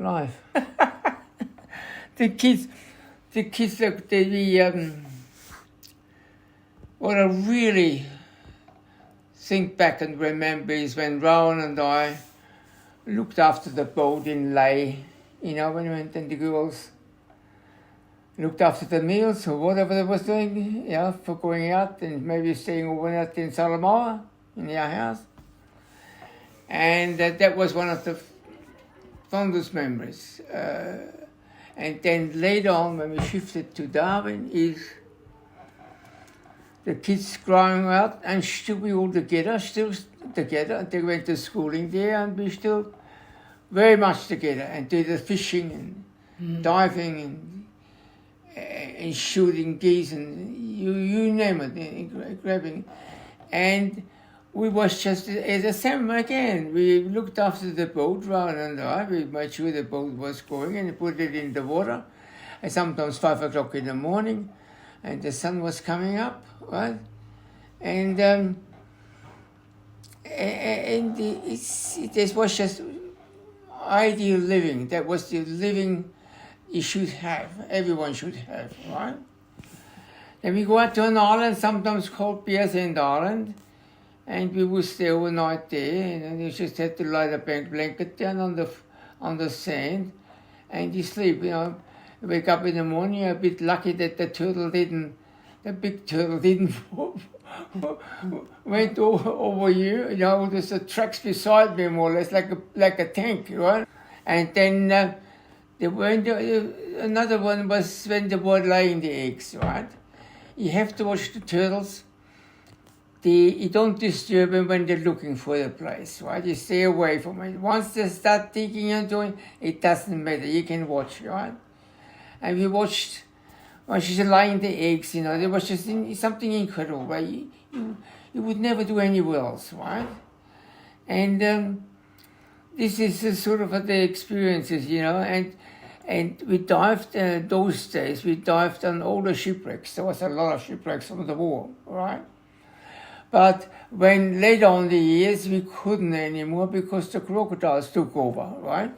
life. the kids, what I really think back and remember is when Rowan and I looked after the boat in Ley, when we went, and the girls looked after the meals or whatever they was doing, for going out and maybe staying overnight in Salamoa in our house. And that was one of the fondest memories. And then later on, when we shifted to Darwin, is the kids growing up and still we all together, They went to schooling there and we still very much together and did the fishing and diving and shooting geese and you name it, grabbing. And we was just the same again. We looked after the boat, Rowan and I. We made sure the boat was going and put it in the water. And sometimes 5 o'clock in the morning, and the sun was coming up, right? And this was just ideal living. That was the living you should have. Everyone should have, right? Then we go out to an island, sometimes called Pierce End Island. And we would stay overnight there, and then you just had to lie the blanket down on the sand, and you sleep. Wake up in the morning. You're a bit lucky that the big turtle didn't went over you. There's the tracks beside me more or less, like a tank, right? And then another one was when they were laying the eggs, right? You have to watch the turtles. You don't disturb them when they're looking for the place, right? You stay away from it. Once they start digging and doing, it doesn't matter. You can watch, right? And we watched when she's laying the eggs, there was just something incredible, right? You would never do anywhere else, right? And this is sort of the experiences, and we dived, those days, we dived on all the shipwrecks. There was a lot of shipwrecks from the war, right? But when later on the years, we couldn't anymore because the crocodiles took over, right?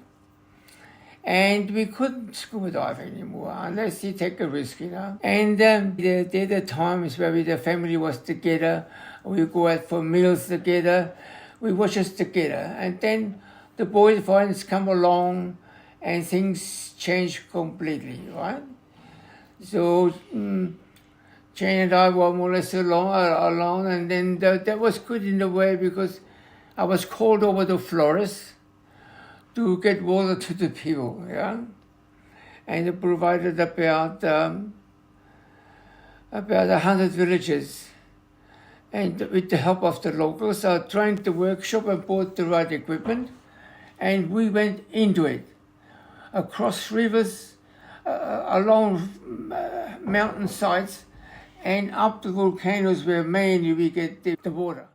And we couldn't scuba dive anymore unless you take a risk, And there are the times where the family was together, we go out for meals together, we were just together. And then the boyfriends come along and things change completely, right? So Jane and I were more or less alone, and then that was good in a way because I was called over to Flores to get water to the people, and it provided about 100 villages, and with the help of the locals, I trained the workshop and bought the right equipment, and we went into it, across rivers, along mountain sides, and up the volcanoes where mainly we get the water.